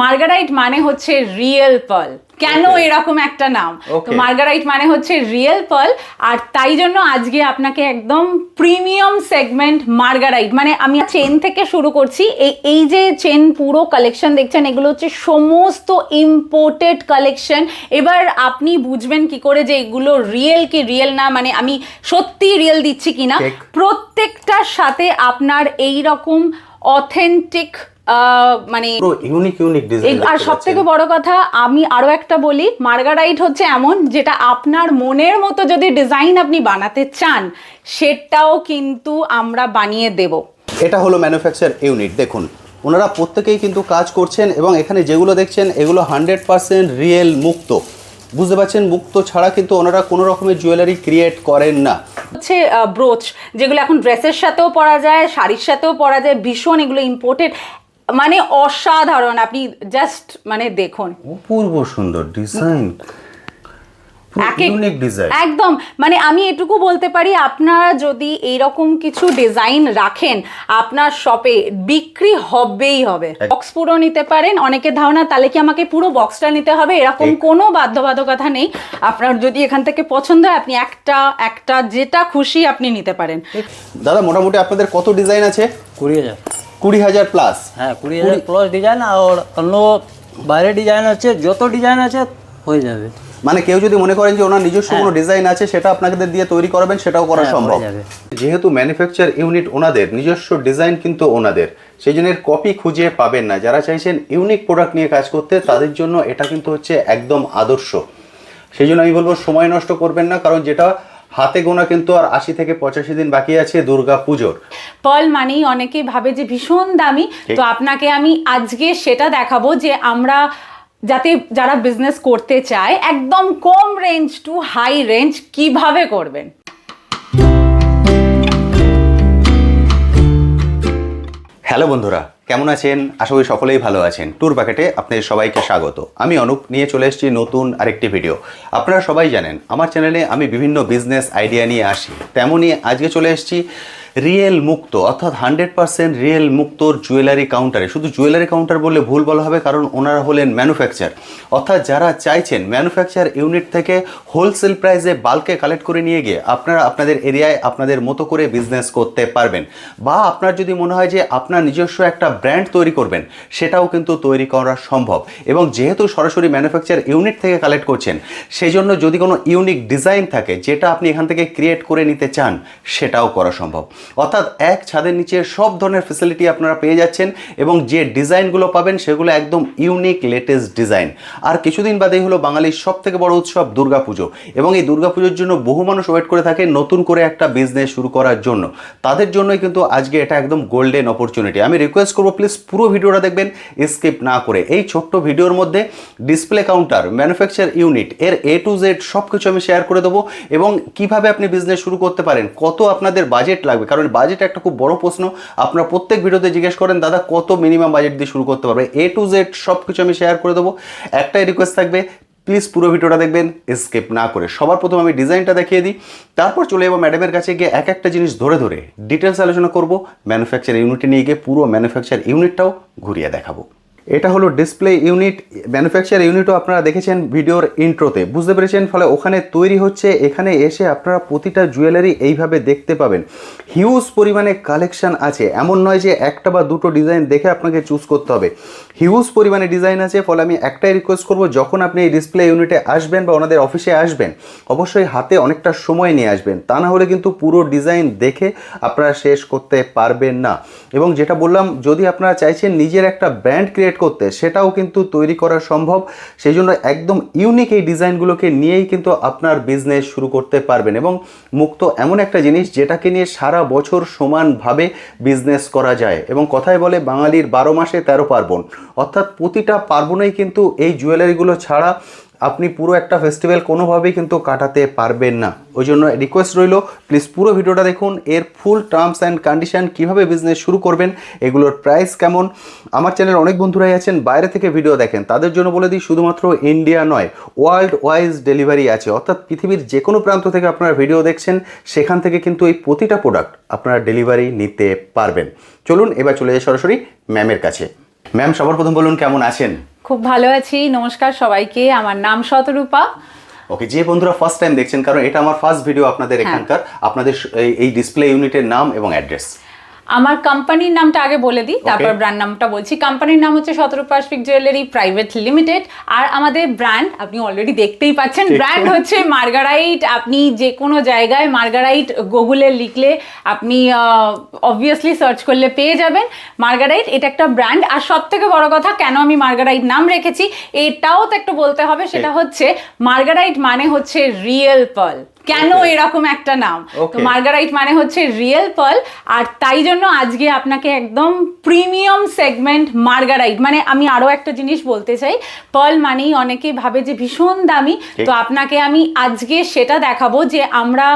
Marguerite মানে হচ্ছে real pearl. কেন এরকম একটা নাম? তো মার্গারাইট মানে হচ্ছে রিয়েল পার্ল, আর তাই জন্য আজকে আপনাকে একদম প্রিমিয়াম সেগমেন্ট মার্গারাইট, মানে আমি চেন থেকে শুরু করছি। এই যে চেন পুরো কালেকশন দেখছেন, এগুলো হচ্ছে সমস্ত ইম্পোর্টেড কালেকশন। এবার আপনি বুঝবেন কি করে যে এগুলো রিয়েল কি রিয়েল না, মানে আমি সত্যি রিয়েল দিচ্ছি কিনা। প্রত্যেকটার সাথে আপনার এই রকম অথেন্টিক মানে ইউনিক ডিজাইন। আর সব থেকে বড় কথা আমি আরো একটা বলি, মার্গারাইট হচ্ছে এমন যেটা আপনার মনের মতো যদি ডিজাইন আপনি বানাতে চান সেটাও কিন্তু আমরা বানিয়ে দেব। এটা হলো ম্যানুফ্যাকচার ইউনিট। দেখুন ওনারা প্রত্যেকেই কিন্তু কাজ করছেন এবং এখানে যেগুলো দেখছেন এগুলো 100% রিয়েল মুক্ত। বুঝতে পারছেন, মুক্ত ছাড়া কিন্তু ওনারা কোনো রকমের জুয়েলারি ক্রিয়েট করেন না। হচ্ছে ব্রোচ, যেগুলো এখন ড্রেসের সাথেও পরা যায়, শাড়ির সাথেও পরা যায়, ভীষণ এগুলো ইম্পোর্টেড, মানে অসাধারণ। আপনি জাস্ট মানে দেখুন, অপূর্ব সুন্দর ডিজাইন, ইউনিক ডিজাইন একদম। মানে আমি এটুকু বলতে পারি, আপনারা যদি এইরকম কিছু ডিজাইন রাখেন আপনার শপে বিক্রি হবেই হবে। বক্স পুরো নিতে পারেন। অনেকের ধারণা তাহলে কি আমাকে পুরো বক্সটা নিতে হবে, এরকম কোনো বাধ্যবাধকতা নেই। আপনার যদি এখান থেকে পছন্দ হয় আপনি একটা যেটা খুশি আপনি নিতে পারেন। দাদা মোটামুটি আপনাদের কত ডিজাইন আছে? 20,000 প্লাস। হ্যাঁ 20,000 প্লাস ডিজাইন, আর অন্য বাইরে ডিজাইন আছে, যত ডিজাইন আছে হয়ে যাবে। মানে কেউ যদি মনে করেন যে ওনার নিজস্ব কোনো ডিজাইন আছে সেটা আপনাদের দিয়ে তৈরি করাবেন, সেটাও করা সম্ভব। যেহেতু ম্যানুফ্যাকচার ইউনিট ওনাদের, নিজস্ব ডিজাইন কিন্তু ওনাদের, সেই জন্য কপি খুঁজে পাবেন না। যারা চাইছেন ইউনিক প্রোডাক্ট নিয়ে কাজ করতে তাদের জন্য এটা কিন্তু হচ্ছে একদম আদর্শ। সেই জন্য আমি বলবো সময় নষ্ট করবেন না, কারণ যেটা হাতে গোনা কিন্তু আর 80 থেকে 85 দিন বাকি আছে দুর্গা পুজোর। পার্ল মানেই অনেকে ভাবে যে ভীষণ দামি, তো আপনাকে আমি আজকে সেটা দেখাবো যে আমরা যাতে যারা বিজনেস করতে চায় একদম কম রেঞ্জ টু হাই রেঞ্জ কিভাবে করবেন। হ্যালো বন্ধুরা, কেমন আছেন? আশা করি সকলেই ভালো আছেন। ট্যুর প্যাকেটে আপনাদের সবাইকে স্বাগত। আমি অনুপ নিয়ে চলে এসেছি নতুন আরেকটি ভিডিও। আপনারা সবাই জানেন আমার চ্যানেলে আমি বিভিন্ন বিজনেস আইডিয়া নিয়ে আসি, তেমনই আজকে চলে এসেছি রিয়েল মুক্ত অর্থাৎ 100% রিয়েল মুক্তর জুয়েলারি কাউন্টারে। শুধু জুয়েলারি কাউন্টার বললে ভুল বলা হবে, কারণ ওনারা হলেন ম্যানুফ্যাকচার, অর্থাৎ যারা চাইছেন ম্যানুফ্যাকচার ইউনিট থেকে হোলসেল প্রাইসে বাল্কে কালেক্ট করে নিয়ে গিয়ে আপনারা আপনাদের এরিয়ায় আপনাদের মতো করে বিজনেস করতে পারবেন। বা আপনার যদি মনে হয় যে আপনার নিজস্ব একটা ব্র্যান্ড তৈরি করবেন, সেটাও কিন্তু তৈরি করা সম্ভব। এবং যেহেতু সরাসরি ম্যানুফ্যাকচার ইউনিট থেকে কালেক্ট করছেন, সেই জন্য যদি কোনো ইউনিক ডিজাইন থাকে যেটা আপনি এখান থেকে ক্রিয়েট করে নিতে চান, সেটাও করা সম্ভব। অর্থাৎ এক ছাদের নিচে সব ধরনের ফ্যাসিলিটি আপনারা পেয়ে যাচ্ছেন এবং যে ডিজাইনগুলো পাবেন সেগুলো একদম ইউনিক লেটেস্ট ডিজাইন। আর কিছুদিন বাদেই হলো বাঙালির সব থেকে বড় উৎসব দুর্গাপুজো, এবং এই দুর্গাপুজোর জন্য বহু মানুষ ওয়েট করে থাকে নতুন করে একটা বিজনেস শুরু করার জন্য। তাদের জন্যই কিন্তু আজকে এটা একদম গোল্ডেন অপরচুনিটি। আমি রিকোয়েস্ট করবো প্লিজ পুরো ভিডিওটা দেখবেন, স্কিপ না করে। এই ছোট্ট ভিডিওর মধ্যে ডিসপ্লে কাউন্টার, ম্যানুফ্যাকচার ইউনিট এর A to Z সব কিছু আমি শেয়ার করে দেবো, এবং কিভাবে আপনি বিজনেস শুরু করতে পারেন, কত আপনাদের বাজেট লাগবে, কারণ বাজেট একটা খুব বড় প্রশ্ন। আপনারা প্রত্যেক ভিডিওতে জিজ্ঞেস করেন দাদা কত মিনিমাম বাজেট দিয়ে শুরু করতে পারবে। A to Z সব কিছু আমি শেয়ার করে দেবো। একটাই রিকোয়েস্ট থাকবে, প্লিজ পুরো ভিডিওটা দেখবেন স্কিপ না করে। সবার প্রথম আমি ডিজাইনটা দেখিয়ে দিই, তারপর চলে যাবো ম্যাডামের কাছে গিয়ে এক একটা জিনিস ধরে ধরে ডিটেলস আলোচনা করব। ম্যানুফ্যাকচার ইউনিটে নিয়ে গিয়ে পুরো ম্যানুফ্যাকচার ইউনিটটাও ঘুরিয়ে দেখাবো। এটা হলো ডিসপ্লে ইউনিট। ম্যানুফ্যাকচার ইউনিটও আপনারা দেখেছেন ভিডিওর ইন্ট্রোতে, বুঝতে পেরেছেন। ফলে ওখানে তৈরি হচ্ছে, এখানে এসে আপনারা প্রতিটা জুয়েলারি এইভাবে দেখতে পাবেন। হিউজ পরিমাণে কালেকশন আছে, এমন নয় যে একটা বা দুটো ডিজাইন দেখে আপনাকে চুজ করতে হবে, হিউজ পরিমাণে ডিজাইন আছে। ফলে আমি একটাই রিকোয়েস্ট করব, যখন আপনি এই ডিসপ্লে ইউনিটে আসবেন বা ওনাদের অফিসে আসবেন, অবশ্যই হাতে অনেকটা সময় নিয়ে আসবেন, তা না হলে কিন্তু পুরো ডিজাইন দেখে আপনারা শেষ করতে পারবেন না। এবং যেটা বললাম, যদি আপনারা চাইছেন নিজের একটা ব্র্যান্ড ক্রিয়েট করতে, সেটাও কিন্তু তৈরি করা সম্ভব। সেই জন্য একদম ইউনিক এই ডিজাইনগুলোকে নিয়েই কিন্তু আপনার বিজনেস শুরু করতে পারবেন। এবং মুক্ত এমন একটা জিনিস যেটাকে নিয়ে সারা বছর সমানভাবে বিজনেস করা যায়। এবং কথায় বলে বাঙালির 12 মাসে 13 পার্বণ, অর্থাৎ প্রতিটা পার্বণেই কিন্তু এই জুয়েলারিগুলো ছাড়া আপনি পুরো একটা ফেস্টিভ্যাল কোনোভাবেই কিন্তু কাটাতে পারবেন না। ওই জন্য রিকোয়েস্ট রইল, প্লিজ পুরো ভিডিওটা দেখুন। এর ফুল টার্মস অ্যান্ড কন্ডিশন, কীভাবে বিজনেস শুরু করবেন, এগুলোর প্রাইস কেমন। আমার চ্যানেল অনেক বন্ধুরাই আছেন বাইরে থেকে ভিডিও দেখেন, তাদের জন্য বলে দিই শুধুমাত্র ইন্ডিয়া নয়, ওয়ার্ল্ড ওয়াইজ ডেলিভারি আছে। অর্থাৎ পৃথিবীর যে কোনো প্রান্ত থেকে আপনারা ভিডিও দেখছেন, সেখান থেকে কিন্তু এই প্রতিটা প্রোডাক্ট আপনারা ডেলিভারি নিতে পারবেন। চলুন এবার চলে যাই সরাসরি ম্যামের কাছে। ম্যাম সবার প্রথম বলুন কেমন আছেন? খুব ভালো আছি, নমস্কার সবাইকে। আমার নাম শতরূপা। ওকে, যে বন্ধুরা ফার্স্ট টাইম দেখছেন, কারণ এটা আমার ফার্স্ট ভিডিও আপনাদের এখানকার, আপনাদের এই ডিসপ্লে ইউনিটের নাম এবং অ্যাড্রেস। আমার কোম্পানির নামটা আগে বলে দিই, তারপর ব্র্যান্ড নামটা বলছি। কোম্পানির নাম হচ্ছে শতরূপা স্পিক জুয়েলারি প্রাইভেট লিমিটেড। আর আমাদের ব্র্যান্ড আপনি অলরেডি দেখতেই পাচ্ছেন, ব্র্যান্ড হচ্ছে মার্গারাইট। আপনি যে কোনো জায়গায় মার্গারাইট গুগলে লিখলে আপনি অবভিয়াসলি সার্চ করলে পেয়ে যাবেন মার্গারাইট। এটা একটা ব্র্যান্ড। আর সব থেকে বড় কথা, কেন আমি মার্গারাইট নাম রেখেছি এটাও তো একটু বলতে হবে। সেটা হচ্ছে মার্গারাইট মানে হচ্ছে রিয়েল পার্ল। কেন এরকম একটা নাম? তো মার্গারাইট মানে হচ্ছে রিয়েল পার্ল। আর তাই জন্য আজকে আপনাকে একদম প্রিমিয়াম সেগমেন্ট মার্গারাইট, মানে আমি আরো একটা জিনিস বলতে চাই, পার্ল মানেই অনেকে ভাবে যে ভীষণ দামি। তো আপনাকে আমি আজকে সেটা দেখাবো যে আমরা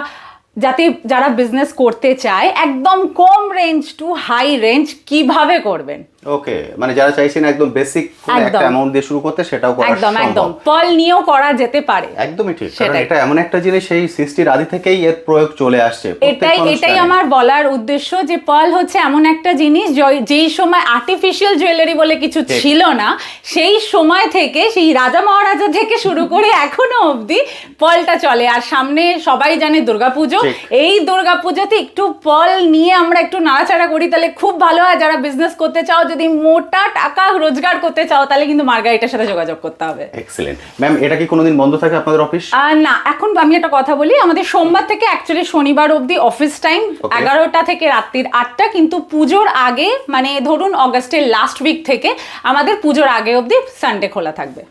যাতে যারা বিজনেস করতে চায় একদম কম রেঞ্জ টু হাই রেঞ্জ কিভাবে করবেন। ওকে, মানে যারা চাইছেন একদম বেসিক একটা অ্যামাউন্ট দিয়ে শুরু করতে, সেটাও করা সম্ভব। একদম পার্ল নিয়েও করা যেতে পারে। একদমই ঠিক, কারণ এটা এমন একটা জিনিস সেই সৃষ্টির আদি থেকেই এর প্রয়োগ চলে আসছে। এটাই আমার বলার উদ্দেশ্য যে পার্ল হচ্ছে এমন একটা জিনিস যেই সময় আর্টিফিশিয়াল জুয়েলারি বলে কিছু ছিল না, সেই সময় থেকে, সেই রাজা মহারাজা থেকে শুরু করে এখনো অবধি পার্লটা চলে। আর সামনে সবাই জানে দুর্গাপুজো। এই দুর্গাপুজোতে একটু পার্ল নিয়ে আমরা একটু নাড়াচাড়া করি, তাহলে খুব ভালো হয়। যারা বিজনেস করতে চাও, যদি মোটা টাকা রোজগার করতে চাও, তাহলে কিন্তু মার্গারিটার সাথে যোগাযোগ করতে হবে। এক্সেলেন্ট ম্যাম, এটা কি কোনোদিন বন্ধ থাকে আপনাদের অফিস? না, এখন আমি একটা কথা বলি, আমাদের সোমবার থেকে অ্যাকচুয়ালি শনিবার অবধি অফিস টাইম 11টা থেকে রাত্রির 8টা, কিন্তু পুজোর আগে, মানে ধরুন অগাস্টের লাস্ট উইক থেকে আমাদের পুজোর আগে অবধি সানডে খোলা থাকবে।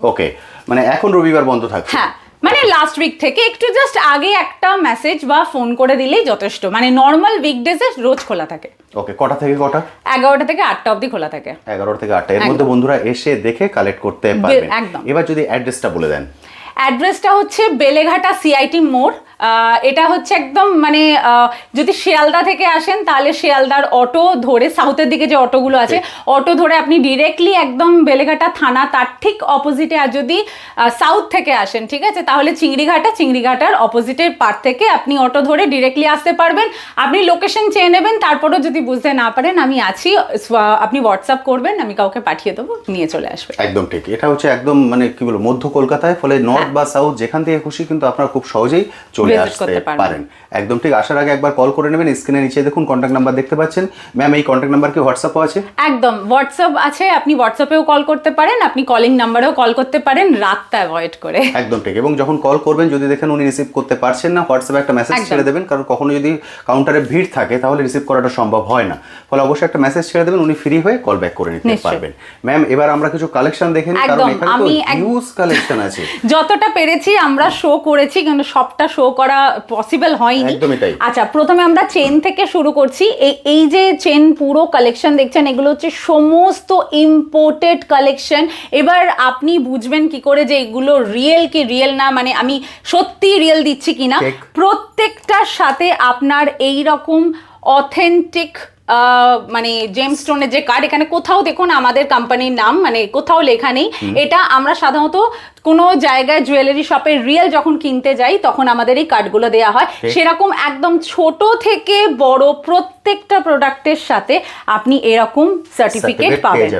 ওকে, মানে এখন রবিবার বন্ধ থাকছে? হ্যাঁ, মানে লাস্ট উইক থেকে একটু জাস্ট আগে একটা মেসেজ বা ফোন করে দিলেই যথেষ্ট। মানে নর্মাল উইকডেজে রোজ খোলা থাকে। ওকে, কটা থেকে কটা? 11টা থেকে 8টা অবধি খোলা থাকে। 11 থেকে 8টা, এর মধ্যে বন্ধুরা এসে দেখে কালেক্ট করতে পারবেন। এবার যদি অ্যাড্রেসটা বলে দেন। অ্যাড্রেসটা হচ্ছে বেলেঘাটা সিআইটি মোড়। এটা হচ্ছে একদম, মানে যদি শিয়ালদা থেকে আসেন তাহলে শিয়ালদার অটো ধরে, সাউথের দিকে যে অটোগুলো আছে অটো ধরে আপনি ডিরেক্টলি একদম বেলেঘাটা থানা তার ঠিক অপোজিটে। আর যদি সাউথ থেকে আসেন, ঠিক আছে, তাহলে চিংড়িঘাটার অপোজিটের পার থেকে আপনি অটো ধরে ডিরেক্টলি আসতে পারবেন। আপনি লোকেশন চেয়ে নেবেন, তারপরেও যদি বুঝতে না পারেন আমি আছি, আপনি হোয়াটসঅ্যাপ করবেন, আমি কাউকে পাঠিয়ে দেবো, নিয়ে চলে আসবে। একদম ঠিক, এটা হচ্ছে একদম মানে কি বলবো মধ্য কলকাতায়, ফলে নর্থ বা সাউথ যেখান থেকে খুশি কিন্তু আপনারা খুব সহজেই চলে আসতে পারেন। একদম ঠিক, আসার আগে একবার কল করে নেবেন। স্ক্রিনে নিচে দেখুন কন্ট্যাক্ট নাম্বার দেখতে পাচ্ছেন। ম্যাম, এই কন্ট্যাক্ট নাম্বার কি হোয়াটসঅ্যাপও আছে? একদম, হোয়াটসঅ্যাপ আছে, আপনি হোয়াটসঅ্যাপেও কল করতে পারেন, আপনি কলিং নাম্বারেও কল করতে পারেন, রাতটা অ্যাভয়েড করে। একদম ঠিক, এবং যখন কল করবেন যদি দেখেন উনি রিসিভ করতে পারছেন না, হোয়াটসঅ্যাপে একটা মেসেজ ছেড়ে দেবেন, কারণ কখনো যদি কাউন্টারে ভিড় থাকে তাহলে রিসিভ করাটা সম্ভব হয় না। ফলে অবশ্যই একটা মেসেজ ছেড়ে দেবেন, উনি ফ্রি হয়ে কল ব্যাক করে নিতে পারবেন। ম্যাম, এবার আমরা কিছু কালেকশন দেখে নিই, কারণ এখানে তো হিউজ কালেকশন আছে। যতটা পেরেছি আমরা শো করেছি, কিন্তু সবটা শো করা পসিবল হয়নি। একদমই তাই। আচ্ছা, প্রথমে আমরা চেন থেকে শুরু করছি। এই যে চেন পুরো কালেকশন দেখছেন, এগুলো হচ্ছে সমস্ত ইম্পোর্টেড কালেকশন। এবার আপনি বুঝবেন কি করে যে এগুলো রিয়েল কি রিয়েল না, মানে আমি সত্যি রিয়েল দিচ্ছি কিনা। প্রত্যেকটার সাথে আপনার এই রকম অথেন্টিক মানে জেমস্টোনের যে কার্ড, এখানে কোথাও দেখুন আমাদের কোম্পানির নাম মানে কোথাও লেখা নেই। এটা আমরা সাধারণত কোনো জায়গায় জুয়েলারি শপে রিয়েল যখন কিনতে যাই তখন আমাদের এই কার্ডগুলো দেওয়া হয়। সেরকম একদম ছোট থেকে বড় প্রত্যেকটা প্রোডাক্টের সাথে আপনি এরকম সার্টিফিকেট পাবেন।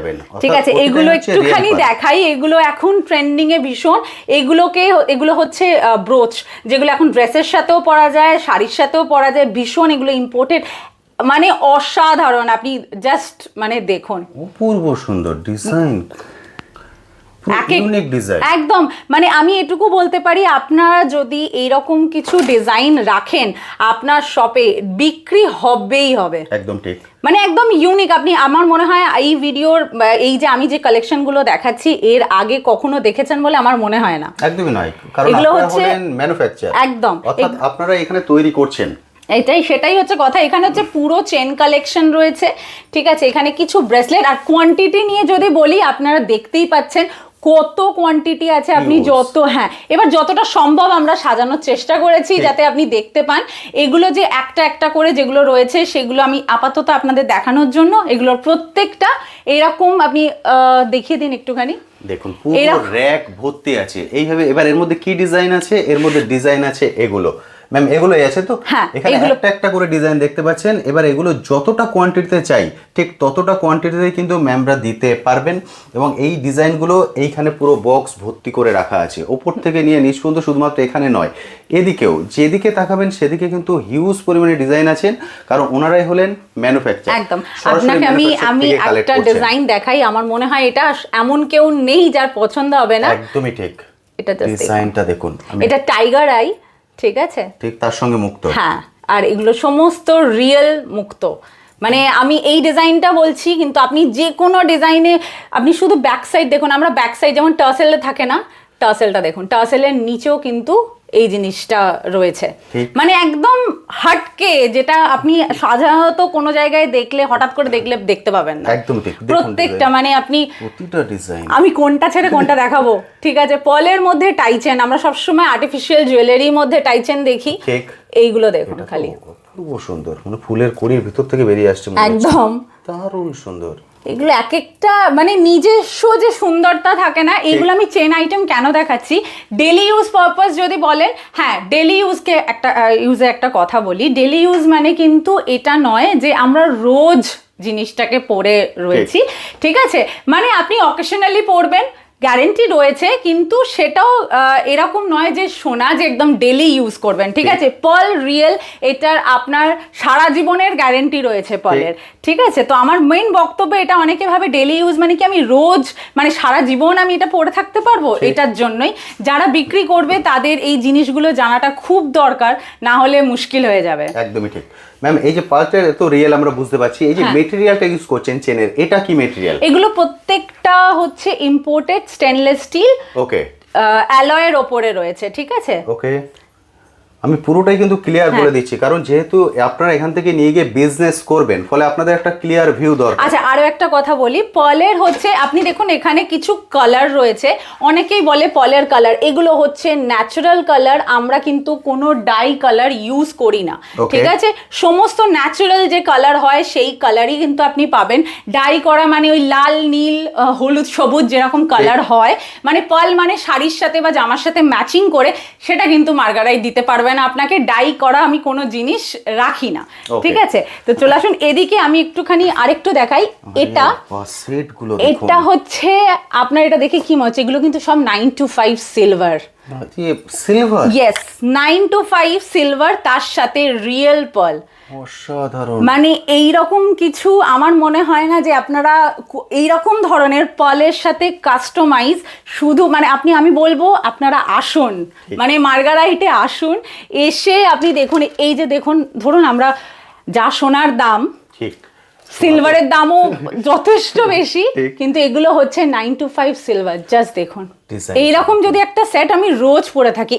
ঠিক আছে, এগুলো একটুখানি দেখাই। এগুলো এখন ট্রেন্ডিং এ ভীষণ। এগুলো হচ্ছে ব্রোচ, যেগুলো এখন ড্রেসের সাথেও পরা যায়, শাড়ির সাথেও পরা যায়, ভীষণ এগুলো ইম্পোর্টেড, মানে অসাধারণ। আপনি জাস্ট মানে দেখুন, অপূর্ব সুন্দর ডিজাইন, ইউনিক ডিজাইন একদম। মানে আমি এটুকু বলতে পারি, আপনারা যদি এইরকম কিছু ডিজাইন রাখেন আপনার শপে, বিক্রি হবেই হবে। একদম ঠিক, মানে একদম ইউনিক। আপনি, আমার মনে হয় এই ভিডিওর এই যে আমি যে কালেকশনগুলো দেখাচ্ছি এর আগে কখনো দেখেছেন বলে আমার মনে হয় না। একদমই নয়, কারণ আপনারা হলেন ম্যানুফ্যাকচারার। একদম, অর্থাৎ আপনারা এখানে তৈরি করছেন। সেটাই হচ্ছে কথা। এখানে হচ্ছে পুরো চেন কালেকশন রয়েছে, ঠিক আছে। এখানে কিছু ব্রেসলেট, আর কোয়ান্টিটি নিয়ে যদি বলি, আপনারা দেখতেই পাচ্ছেন কত কোয়ান্টিটি আছে। আপনি এবার যতটা সম্ভব আমরা সাজানোর চেষ্টা করেছি যাতে আপনি দেখতে পান। এগুলো যে একটা একটা করে যেগুলো রয়েছে সেগুলো আমি আপাতত আপনাদের দেখানোর জন্য, এগুলোর প্রত্যেকটা এরকম আপনি দেখিয়ে দিন একটুখানি। দেখুন পুরো র‍্যাক ভর্তি আছে এইভাবে। এবার এর মধ্যে কি ডিজাইন আছে, এর মধ্যে ডিজাইন আছে এগুলো ম্যাম এগুলোই আছে তো? হ্যাঁ, এখানে এগুলো- একটা একটা করে ডিজাইন দেখতে পাচ্ছেন। এবার এগুলো যতটা কোয়ান্টিটিতে চাই ঠিক ততটা কোয়ান্টিটিতে কিন্তু ম্যামরা দিতে পারবেন। এবং এই ডিজাইনগুলো এইখানে পুরো বক্স ভর্তি করে রাখা আছে, ওপর থেকে নিয়ে নিচ পর্যন্ত। শুধুমাত্র এখানে নয়, এদিকেও যেদিকে তাকাবেন সেদিকে কিন্তু হিউজ পরিমাণে ডিজাইন আছেন, কারণ ওনারাই হলেন ম্যানুফ্যাকচার। একদম। আপনাকে আমি একটা ডিজাইন দেখাই, আমার মনে হয় এটা এমন কেউ নেই যার পছন্দ হবে না। একদমই ঠিক। এটা just ডিজাইনটা দেখুন, এটা টাইগার আই, ঠিক আছে? ঠিক তার সঙ্গে মুক্ত। হ্যাঁ, আর এগুলো সমস্ত রিয়েল মুক্ত। মানে আমি এই ডিজাইনটা বলছি, কিন্তু আপনি যে কোনো ডিজাইনে আপনি শুধু ব্যাক সাইড দেখুন। আমরা ব্যাক সাইড যেমন টার্সেলে থাকে না, টার্সেলটা দেখুন, টার্সেলের নিচেও কিন্তু এই জিনিসটা রয়েছে। মানে একদম হাটকে, যেটা আপনি সাধারণত কোনো জায়গায় দেখলে হঠাৎ করে দেখলে দেখতে পাবেন না। একদম ঠিক। প্রত্যেকটা মানে আপনি, প্রতিটা ডিজাইন আমি কোনটা ছেড়ে কোনটা দেখাবো, ঠিক আছে? পলের মধ্যে টাইচেন, আমরা সবসময় আর্টিফিশিয়াল জুয়েলারির মধ্যে টাইচেন দেখি, ঠিক। এইগুলো দেখুন খালি খুব সুন্দর, মানে ফুলের কড়ির ভিতর থেকে বেরিয়ে আসছে মনে হচ্ছে। একদম দারুণ সুন্দর। এগুলো এক একটা মানে নিজস্ব যে সুন্দরতা থাকে না, এগুলো আমি চেন আইটেম কেন দেখাচ্ছি, ডেলি ইউজ পারপাস যদি বলেন, হ্যাঁ ডেলি ইউজকে একটা ইউজে একটা কথা বলি, ডেলি ইউজ মানে কিন্তু এটা নয় যে আমরা রোজ জিনিসটাকে পরে রয়েছি, ঠিক আছে? মানে আপনি অকেশনালি পরবেন, গ্যারেন্টি রয়েছে, কিন্তু সেটাও এরকম নয় যে সোনা যে একদম ডেলি ইউজ করবেন, ঠিক আছে? পার্ল রিয়েল, এটার আপনার সারা জীবনের গ্যারেন্টি রয়েছে পার্লের, ঠিক আছে? তো আমার মেইন বক্তব্য এটা, অনেকে ভাবে ডেলি ইউজ মানে কি আমি রোজ মানে সারা জীবন আমি এটা পরে থাকতে পারবো, এটার জন্যই যারা বিক্রি করবে তাদের এই জিনিসগুলো জানাটা খুব দরকার, না হলে মুশকিল হয়ে যাবে। একদমই ঠিক। ম্যাম এই যে পার্লটা তো রিয়েল আমরা বুঝতে পারছি, এই যে মেটেরিয়ালটা ইউজ করছেন চেনের, এটা কি মেটেরিয়াল? এগুলো প্রত্যেকটা হচ্ছে ইম্পোর্টেড স্টেনলেস স্টিল, ওকে, অ্যালয়ের ওপরে রয়েছে, ঠিক আছে? ওকে। আমি পুরোটাই কিন্তু ক্লিয়ার বলে দিচ্ছি, কারণ যেহেতু আপনারা এখান থেকে নিয়ে গিয়ে বিজনেস করবেন, ফলে আপনাদের একটা ক্লিয়ার ভিউ দরকার। আচ্ছা, আরো একটা কথা বলি, পলের হচ্ছে আপনি দেখুন এখানে কিছু কালার রয়েছে, অনেকেই বলে পলের কালার, এগুলো হচ্ছে ন্যাচারাল কালার, আমরা কিন্তু কোনো ডাই কালার ইউজ করি না, ঠিক আছে? সমস্ত ন্যাচারাল যে কালার হয় সেই কালারই কিন্তু আপনি পাবেন। ডাই করা মানে ওই লাল নীল হলুদ সবুজ যেরকম কালার হয়, মানে পার্ল মানে শাড়ির সাথে বা জামার সাথে ম্যাচিং করে, সেটা কিন্তু মার্গারাইট দিতে পারবে না আপনাকে। ডাই করা আমি কোনো জিনিস রাখি না, ঠিক আছে? তো চলে আসুন এদিকে, আমি একটুখানি আরেকটু দেখাই। এটা হচ্ছে আপনার, এটা দেখে কি মনে হচ্ছে, এগুলো কিন্তু সব 925 সিলভার। সিলভার? ইয়েস, 925 সিলভার, তার সাথে রিয়েল পার্ল। অসাধারণ। মানে এইরকম কিছু আমার মনে হয় না যে আপনারা এইরকম ধরনের পার্লের সাথে কাস্টমাইজ শুধু মানে আমি বলবো আপনারা আসুন, মানে মার্গারাইটে আসুন, এসে আপনি দেখুন, এই যে দেখুন, ধরুন আমরা যা সোনার দাম, ঠিক সিলভারের দামও যথেষ্ট বেশি, কিন্তু এগুলো হচ্ছে 925 সিলভার। জাস্ট দেখুন, এইরকম যদি একটা সেট আমি রোজ পরে থাকি,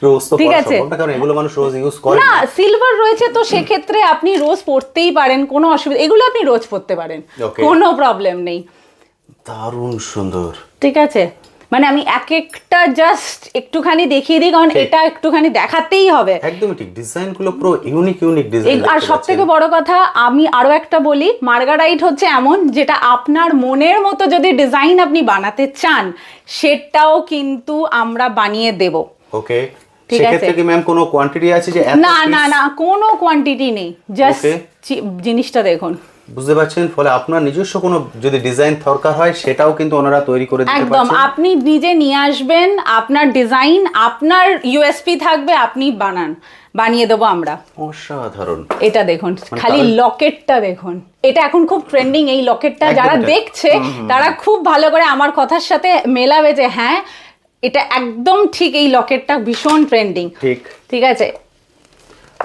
রোজ তো ঠিক আছে, কারণ এগুলো মানুষ রোজ ইউজ করে না, সিলভার রয়েছে তো সেক্ষেত্রে আপনি রোজ পরতেই পারেন, কোনো অসুবিধা, এগুলো আপনি রোজ পরতে পারেন, কোনো প্রবলেম নেই। দারুণ সুন্দর, ঠিক আছে? মানে আমি এক একটা জাস্ট একটুখানি দেখিয়ে দিই, কারণ এটা একটুখানি দেখাতেই হবে। একদমই ঠিক, ডিজাইনগুলো পুরো ইউনিক ডিজাইন। আর সবথেকে বড় কথা আমি আরো একটা বলি, মার্গারাইট হচ্ছে এমন, যেটা আপনার মনের মতো যদি ডিজাইন আপনি বানাতে চান, সেটাও কিন্তু আমরা বানিয়ে দেব। ওকে, সেক্ষেত্রে কি ম্যাম কোনো কোয়ান্টিটি আছে যে না না না, কোনো কোয়ান্টিটি নেই, জাস্ট জিনিসটা দেখুন, বুঝতে পারছেন? ফলে আপনার নিজস্ব কোনো যদি ডিজাইন দরকার হয় সেটাও কিন্তু ওনারা তৈরি করে দিতে পারছেন। একদম, আপনি নিজে নিয়ে আসবেন, আপনার ডিজাইন, আপনার ইউএসপি থাকবে, আপনি বানিয়ে দেবো আমরা। অসাধারণ। এটা দেখুন, খালি লকেটটা দেখুন, এটা এখন খুব ট্রেন্ডিং। এই লকেটটা যারা দেখছে তারা খুব ভালো করে আমার কথার সাথে মেলাবে যে হ্যাঁ এটা একদম ঠিক, এই লকেটটা ভীষণ ট্রেন্ডিং। ঠিক আছে,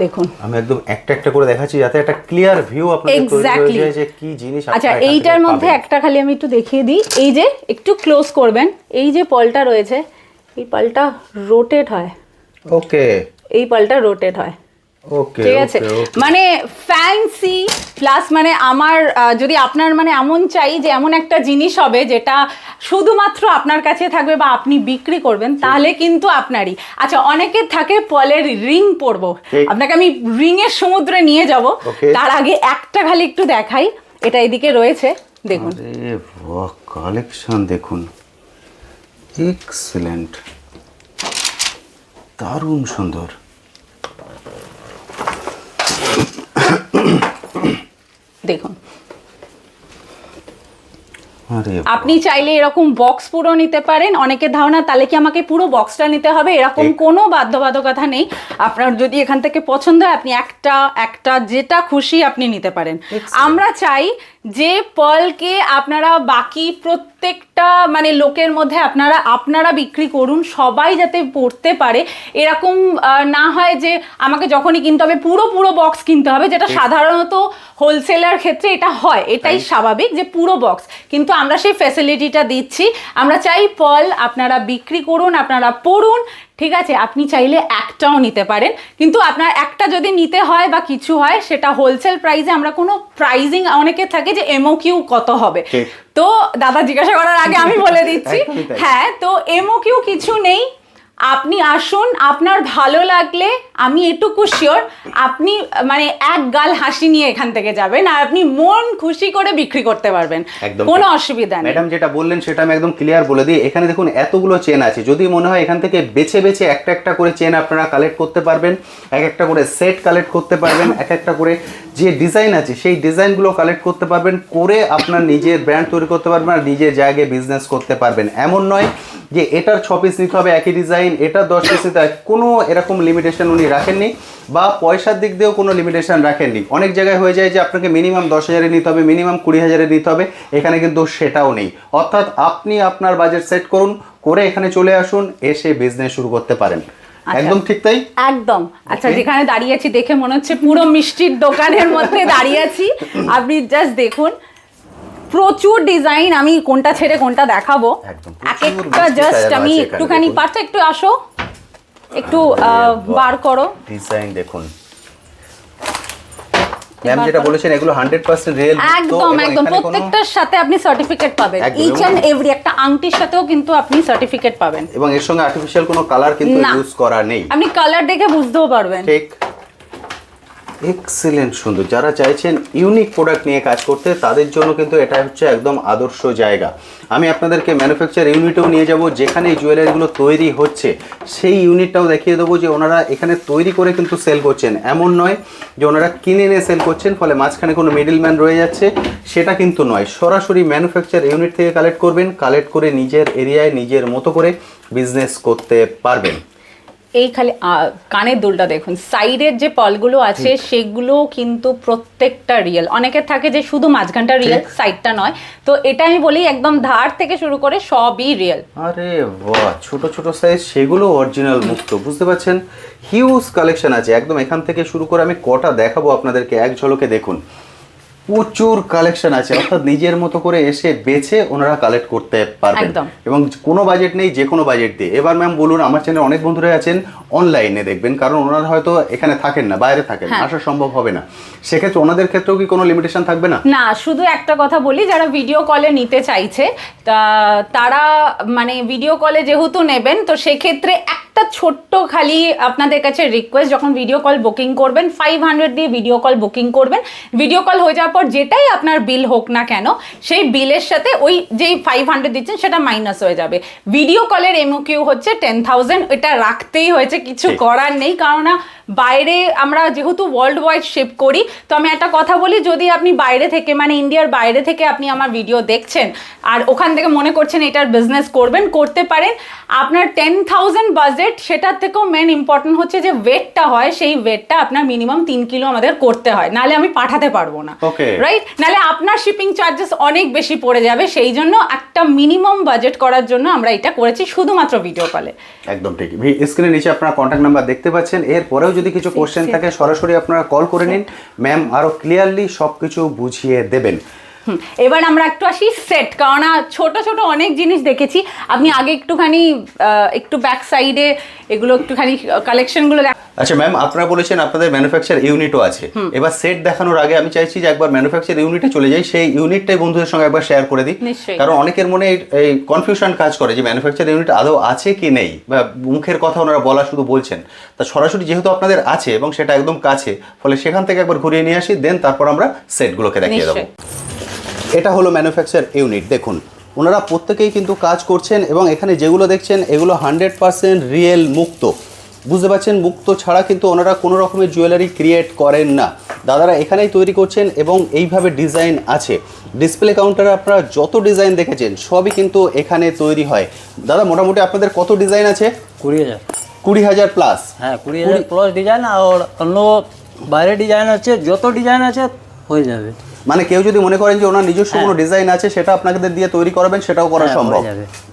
দেখুন আমি একদম একটা একটা করে দেখাচ্ছি যাতে একটা ক্লিয়ার ভিউ আপনাদের তৈরি হয়ে যায় যে কি জিনিস। আচ্ছা, এইটার মধ্যে একটা খালি আমি একটু দেখিয়ে দিই, এই যে একটু ক্লোজ করবেন, এই যে পালটা রয়েছে, এই পালটা রোটেট হয়। ওকে, এই পালটা রোটেট হয়, ওকে, ঠিক আছে? মানে ফ্যান্সি প্লাস, মানে আমার যদি আপনার মানে এমন চাই যে এমন একটা জিনিস হবে যেটা শুধুমাত্র আপনার কাছে থাকবে বা আপনি বিক্রি করবেন, তাহলে কিন্তু আপনারই। আচ্ছা, অনেকের থাকে পলের রিং পরবো, আপনাকে আমি রিং এর সমুদ্রে নিয়ে যাব, তার আগে একটা খালি একটু দেখাই, এটা এদিকে রয়েছে দেখুন। আরে বাহ, কালেকশন দেখুন, এক্সিলেন্ট। দারুণ সুন্দর। দেখুন, আরে আপনি চাইলে এরকম বক্স পুরো নিতে পারেন। অনেকের ধারণা তাহলে কি আমাকে পুরো বক্সটা নিতে হবে, এরকম কোনো বাধ্যবাধকতা নেই। আপনার যদি এখান থেকে পছন্দ হয় আপনি একটা যেটা খুশি আপনি নিতে পারেন। আমরা চাই যে পার্লকে আপনারা বাকি প্রত্যেকটা মানে লোকের মধ্যে আপনারা বিক্রি করুন, সবাই যাতে পড়তে পারে। এরকম না হয় যে আমাকে যখনই কিনতে হবে পুরো বক্স কিনতে হবে, যেটা সাধারণত হোলসেলার ক্ষেত্রে এটা হয়, এটাই স্বাভাবিক যে পুরো বক্স। কিন্তু আমরা সেই ফ্যাসিলিটিটা দিচ্ছি। আমরা চাই পার্ল আপনারা বিক্রি করুন, আপনারা পড়ুন, ঠিক আছে? আপনি চাইলে একটাও নিতে পারেন, কিন্তু আপনার একটা যদি নিতে হয় বা কিছু হয় সেটা হোলসেল প্রাইসে। আমরা কোনো প্রাইজিং, অনেকে থাকে যে এমওকিউ কত হবে, তো দাদা জিজ্ঞাসা করার আগে আমি বলে দিচ্ছি, হ্যাঁ, তো এমওকিউ কিছু নেই। আপনি আসুন, আপনার ভালো লাগলে আমি এটুকু শিওর আপনি মানে এক গাল হাসি নিয়ে এখান থেকে যাবেন, আর আপনি মন খুশি করে বিক্রি করতে পারবেন, কোনো অসুবিধা নেই। ম্যাডাম যেটা বললেন সেটা আমি একদম ক্লিয়ার বলে দিই। এখানে দেখুন এতগুলো চেন আছে, যদি মনে হয় এখান থেকে বেছে বেছে একটা করে চেন আপনারা কালেক্ট করতে পারবেন, একটা করে সেট কালেক্ট করতে পারবেন, একটা করে যে ডিজাইন আছে সেই ডিজাইনগুলো কালেক্ট করতে পারবেন, করে আপনার নিজের ব্র্যান্ড তৈরি করতে পারবেন আর নিজের জায়গায় বিজনেস করতে পারবেন। এমন নয় যে এটার 6 পিস নিতে হবে একই ডিজাইন, এটা 10 পিস নিতে হবে, কোনো এরকম লিমিটেশন উনি রাখেননি, বা পয়সার দিক দিয়েও কোনো লিমিটেশন রাখেননি। অনেক জায়গায় হয়ে যায় যে আপনাকে মিনিমাম 10,000-এ নিতে হবে, মিনিমাম 20,000-এ নিতে হবে, এখানে কিন্তু সেটাও নেই। অর্থাৎ আপনি আপনার বাজেট সেট করুন, করে এখানে চলে আসুন, এসে বিজনেস শুরু করতে পারেন। একদম ঠিক তাই, একদম। আচ্ছা, যেখানে দাঁড়িয়ে আছি দেখে মনে হচ্ছে পুরো মিষ্টির দোকানের মধ্যে দাঁড়িয়ে আছি। আপনি জাস্ট দেখুন, প্রচুর ডিজাইন। আমি কোনটা ছেড়ে কোনটা দেখাবো, এক একটা জাস্ট আমি একটুখানি পারছো, একটু আসো, একটু বার করো ডিজাইন দেখুন। ম্যাম যেটা বলেছেন এগুলো 100% রিয়েল, একদম একদম। প্রত্যেকটার সাথে আপনি সার্টিফিকেট পাবেন, ইচ এন্ড এভরি একটা আংটির সাথেও কিন্তু আপনি সার্টিফিকেট পাবেন, এবং এর সঙ্গে আর্টিফিশিয়াল কোনো কালার কিন্তু ইউজ করা নেই। আপনি কালার দেখে বুঝতেও পারবেন। ঠিক, এক্সিলেন্ট, সুন্দর। যারা চাইছেন ইউনিক প্রোডাক্ট নিয়ে কাজ করতে তাদের জন্য কিন্তু এটা হচ্ছে একদম আদর্শ জায়গা। আমি আপনাদেরকে ম্যানুফ্যাকচার ইউনিটেও নিয়ে যাব, যেখানে এই জুয়েলারিগুলো তৈরি হচ্ছে সেই ইউনিটটাও দেখিয়ে দেবো, যে ওনারা এখানে তৈরি করে কিন্তু সেল করছেন। এমন নয় যে ওনারা কিনে এনে সেল করছেন, ফলে মাঝখানে কোনো মিডলম্যান রয়ে যাচ্ছে, সেটা কিন্তু নয়। সরাসরি ম্যানুফ্যাকচার ইউনিট থেকে কালেক্ট করবেন, কালেক্ট করে নিজের এরিয়ায় নিজের মতো করে বিজনেস করতে পারবেন। এই খালি কানের দুলটা দেখুন, সাইডের যে পলগুলো আছে সেগুলো কিন্তু প্রত্যেকটা রিয়েল। অনেকের থাকে যে শুধু মাঝখানটা রিয়েল, সাইডটা নয়, তো এটা আমি বলি একদম ধার থেকে শুরু করে সবই রিয়েল। আরে বাহ, ছোট ছোট সাইজ, সেগুলো অরিজিনাল মুক্ত, বুঝতে পারছেন? হিউজ কালেকশন আছে একদম। এখান থেকে শুরু করে আমি কটা দেখাবো আপনাদেরকে, এক ঝলকে দেখুন, প্রচুর কালেকশন আছে। অর্থাৎ নিজের মতো করে এসে বেছে ওনারা কালেক্ট করতে পারবেন, এবং কোনো বাজেট নেই, যে কোনো বাজেট দিয়ে। এবার ম্যাম বলুন, আমার চ্যানেলে অনেক বন্ধুরা আছেন অনলাইনে দেখবেন, কারণ ওনারা হয়তো এখানে থাকেন না, বাইরে থাকেন, আসা সম্ভব হবে না, সেক্ষেত্রে ওনাদের ক্ষেত্রেও কি কোনো লিমিটেশন থাকবে না? না, শুধু একটা কথা বলি, যারা ভিডিও কলে নিতে চাইছে তারা মানে ভিডিও কলে যেহেতু নেবেন, তো সেক্ষেত্রে একটা ছোট্ট খালি আপনাদের কাছে রিকোয়েস্ট, যখন ভিডিও কল বুকিং করবেন 500 দিয়ে ভিডিও কল বুকিং করবেন। ভিডিও কল হয়ে যাওয়ার পর যেটাই আপনার বিল হোক না কেন, সেই বিলের সাথে ওই যেই 500 দিচ্ছেন সেটা মাইনাস হয়ে যাবে। ভিডিও কলের এমওকিউ হচ্ছে 10,000, এটা রাখতেই হয়েছে, কিছু করার নেই। কারণ বাইরে আমরা যেহেতু ওয়ার্ল্ড ওয়াইড শিপ করি, তো আমি একটা কথা বলি, যদি আপনি বাইরে থেকে মানে ইন্ডিয়ার বাইরে থেকে আপনি আমার ভিডিও দেখছেন আর ওখান থেকে মনে করছেন এটার বিজনেস করবেন, করতে পারেন। আপনার 10,000 বাজেট, সেটার থেকেও মেন ইম্পর্টেন্ট হচ্ছে যে ওয়েটটা হয়, সেই ওয়েটটা আপনার মিনিমাম 3 কিলো আমাদের করতে হয়, নাহলে আমি পাঠাতে পারবো না, রাইট? নাহলে আপনার শিপিং চার্জেস অনেক বেশি পড়ে যাবে। সেই জন্য একটা মিনিমাম বাজেট করার জন্য আমরা এটা করেছি শুধুমাত্র ভিডিও কলে। একদম ঠিক। স্ক্রিনের নিচে আপনারা কন্ট্যাক্ট নাম্বার দেখতে পাচ্ছেন। এরপরেও যদি কিছু কোশ্চেন থাকে সরাসরি আপনারা কল করে নিন, ম্যাম আরো ক্লিয়ারলি সবকিছু বুঝিয়ে দেবেন। এবার আমরা একটু আসি সেট, কারণ ছোট ছোট অনেক জিনিস দেখেছি। আপনি আগে একটুখানি একটু ব্যাক সাইডে এগুলো একটুখানি কালেকশনগুলো। আচ্ছা ম্যাম, আপনারা বলেছেন আপনাদের ম্যানুফ্যাকচার ইউনিটও আছে। এবার সেট দেখানোর আগে আমি চাইছি যে একবার ম্যানুফ্যাকচার ইউনিটে চলে যাই, সেই ইউনিটটাই বন্ধুদের সঙ্গে একবার শেয়ার করে দিই, কারণ অনেকের মনে এই কনফিউশন কাজ করে যে ম্যানুফ্যাকচার ইউনিট আদৌ আছে কি নেই, বা মুখের কথা ওনারা বলা শুধু বলছেন। তা সরাসরি যেহেতু আপনাদের আছে এবং সেটা একদম কাছে, ফলে সেখান থেকে একবার ঘুরিয়ে নিয়ে আসি, দেন তারপর আমরা সেটগুলোকে দেখিয়ে দেবো। এটা হলো ম্যানুফ্যাকচার ইউনিট। দেখুন ওনারা প্রত্যেকেই কিন্তু কাজ করছেন, এবং এখানে যেগুলো দেখছেন এগুলো 100% রিয়েল মুক্ত। বুঝতে পারছেন, মুক্তো ছাড়া কিন্তু ওনারা কোনো রকমের জুয়েলারি ক্রিয়েট করেন না। দাদারা এখানেই তৈরি করছেন এবং এইভাবে ডিজাইন আছে। ডিসপ্লে কাউন্টারে আপনারা যত ডিজাইন দেখেছেন সবই কিন্তু এখানে তৈরি হয়। দাদা মোটামুটি আপনাদের কত ডিজাইন আছে? 20,000। 20,000 প্লাস। হ্যাঁ 20,000 প্লাস ডিজাইন, আর অন্য বাইরে ডিজাইন আছে, যত ডিজাইন আছে হয়ে যাবে। মানে কেউ যদি মনে করেন যে ওনার নিজস্ব কোনো ডিজাইন আছে সেটা আপনাদের দিয়ে তৈরি করাবেন, সেটাও করা সম্ভব।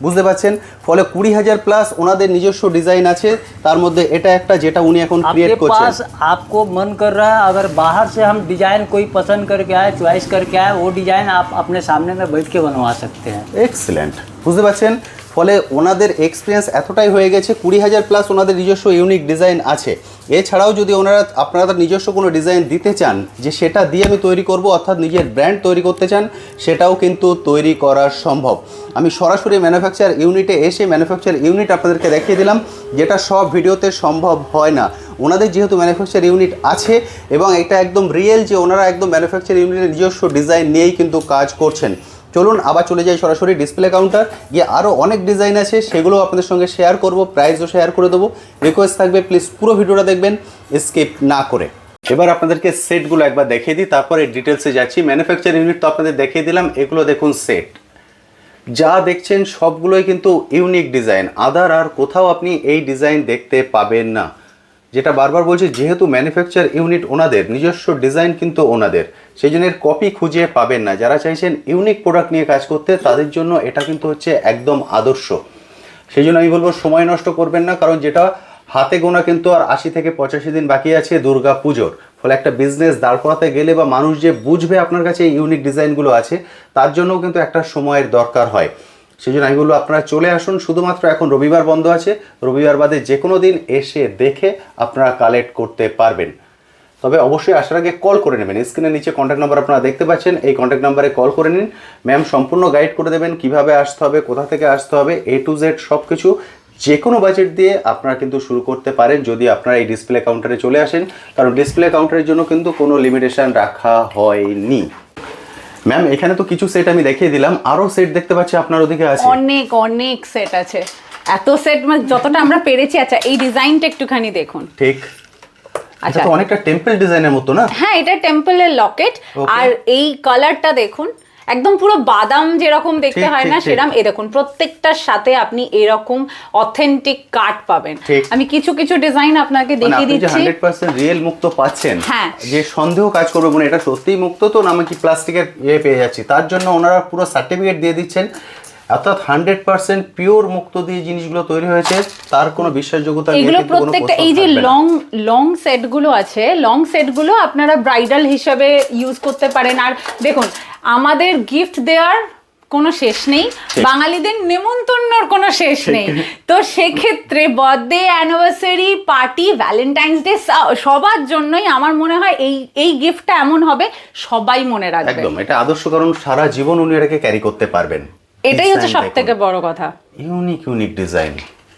বুঝতে পারছেন, ফলে 20,000 প্লাস ওনাদের নিজস্ব ডিজাइन আছে। তার মধ্যে এটা একটা যেটা উনি এখন ক্রিয়েট করছেন। पास आपको मन कर रहा है, अगर बाहर से हम डिजाइन कोई पसंद करके आए, चॉइस करके आए, वो डिजाइन आप अपने सामने में बैठ के बनवा सकते हैं। এক্সিলেন্ট। বুঝতে পারছেন, ফলে ওনাদের এক্সপিরিয়েন্স এতটাই হয়ে গেছে, 20,000 প্লাস ওনাদের নিজস্ব ইউনিক ডিজাইন আছে। এছাড়াও যদি আপনারা নিজস্ব কোনো ডিজাইন দিতে চান যে সেটা দিয়ে আমি তৈরি করব, অর্থাৎ নিজের ব্র্যান্ড তৈরি করতে চান, সেটাও কিন্তু তৈরি করা সম্ভব। আমি সরাসরি ম্যানুফ্যাকচার ইউনিটে এসে ম্যানুফ্যাকচার ইউনিট আপনাদেরকে দেখিয়ে দিলাম, যেটা সব ভিডিওতে সম্ভব হয় না। ওনাদের যেহেতু ম্যানুফ্যাকচার ইউনিট আছে এবং এটা একদম রিয়েল যে ওনারা একদম ম্যানুফ্যাকচার ইউনিটের নিজস্ব ডিজাইন নিয়েই কিন্তু কাজ করছেন। চলুন আবার চলে যাই সরাসরি ডিসপ্লে কাউন্টার গিয়ে। আরও অনেক ডিজাইন আছে, সেগুলো আপনাদের সঙ্গে শেয়ার করব, প্রাইসও শেয়ার করে দেবো। রিকোয়েস্ট থাকবে প্লিজ পুরো ভিডিওটা দেখবেন স্কিপ না করে। এবার আপনাদেরকে সেটগুলো একবার দেখিয়ে দিই, তারপরে ডিটেলসে যাচ্ছি। ম্যানুফ্যাকচার ইউনিট তো আপনাদের দেখিয়ে দিলাম, এগুলো দেখুন সেট। যা দেখছেন সবগুলোই কিন্তু ইউনিক ডিজাইন, আদার আর কোথাও আপনি এই ডিজাইন দেখতে পাবেন না। যেটা বারবার বলছি, যেহেতু ম্যানুফ্যাকচার ইউনিট ওনাদের, নিজস্ব ডিজাইন কিন্তু ওনাদের, সেই জন্য এর কপি খুঁজে পাবেন না। যারা চাইছেন ইউনিক প্রোডাক্ট নিয়ে কাজ করতে, তাদের জন্য এটা কিন্তু হচ্ছে একদম আদর্শ। সেই জন্য আমি বলবো সময় নষ্ট করবেন না, কারণ যেটা হাতে গোনা কিন্তু আর 80 থেকে 85 দিন বাকি আছে দুর্গা পুজোর। ফলে একটা বিজনেস দাঁড় করাতে গেলে বা মানুষ যে বুঝবে আপনার কাছে এই ইউনিক ডিজাইনগুলো আছে, তার জন্যও কিন্তু একটা সময়ের দরকার হয়। সেই জন্য আমি বলবো আপনারা চলে আসুন। শুধুমাত্র এখন রবিবার বন্ধ আছে, রবিবার বাদে যে কোনো দিন এসে দেখে আপনারা কালেক্ট করতে পারবেন। তবে অবশ্যই আসার আগে কল করে নেবেন। স্ক্রিনের নিচে কন্ট্যাক্ট নাম্বার আপনারা দেখতে পাচ্ছেন, এই কন্ট্যাক্ট নাম্বারে কল করে নিন। ম্যাম সম্পূর্ণ গাইড করে দেবেন কিভাবে আসতে হবে, কোথা থেকে আসতে হবে, A to Z সব কিছু। যে কোনো বাজেট দিয়ে আপনারা কিন্তু শুরু করতে পারেন যদি আপনারা এই ডিসপ্লে কাউন্টারে চলে আসেন, কারণ ডিসপ্লে কাউন্টারের জন্য কিন্তু কোনো লিমিটেশন রাখা হয়নি। ম্যাম এখানে তো কিছু সেট আমি দেখিয়ে দিলাম, আরও সেট দেখতে পাচ্ছি আপনার ওদিকে আছে। অনেক অনেক সেট আছে, এত সেট মানে যতটা আমরা পেরেছি। আচ্ছা এই ডিজাইনটা একটুখানি দেখুন। ঠিক, আচ্ছা তো অনেকটা টেম্পল ডিজাইনের মতো না? হ্যাঁ এটা টেম্পলের লকেট। আর এই কালারটা দেখুন, একদম পুরো বাদাম যেরকম দেখতে হয় না সেরকম। এই দেখুন প্রত্যেকটার সাথে আপনি এরকম অথেন্টিক কাট পাবেন। আমি কিছু কিছু ডিজাইন আপনাকে দেখিয়ে দিচ্ছি। 100% রিয়েল মুক্তো পাচ্ছেন। হ্যাঁ, যে সন্দেহ কাজ করবে মনে এটা সত্যিই মুক্তো তো না, আমি কি প্লাস্টিকের পেয়ে যাচ্ছি, তার জন্য ওনারা পুরো সার্টিফিকেট দিয়ে দিচ্ছেন। অর্থাৎ 100% পিওর মুক্তো দিয়ে জিনিসগুলো তৈরি হয়েছে, তার কোনো বিশ্বাসযোগ্যতা নেই। এগুলো প্রত্যেকটা এই যে লং সেটগুলো আছে, লং সেটগুলো আপনারা ব্রাইডাল হিসেবে ইউজ করতে পারেন। আর দেখুন আমাদের গিফট দেওয়ার কোনো শেষ নেই, বাঙালিদের নেমন্তন্নর কোনো শেষ নেই। তো সেক্ষেত্রে birthday, anniversary, party, Valentine's day সবার জন্যই আমার মনে হয় এই গিফটটা এমন হবে সবাই মনে রাখবে। একদম এটা আদর্শ, কারণ সারা জীবন উনি এটাকে ক্যারি করতে পারবেন। এটাই হচ্ছে সবথেকে বড় কথা। Unique design.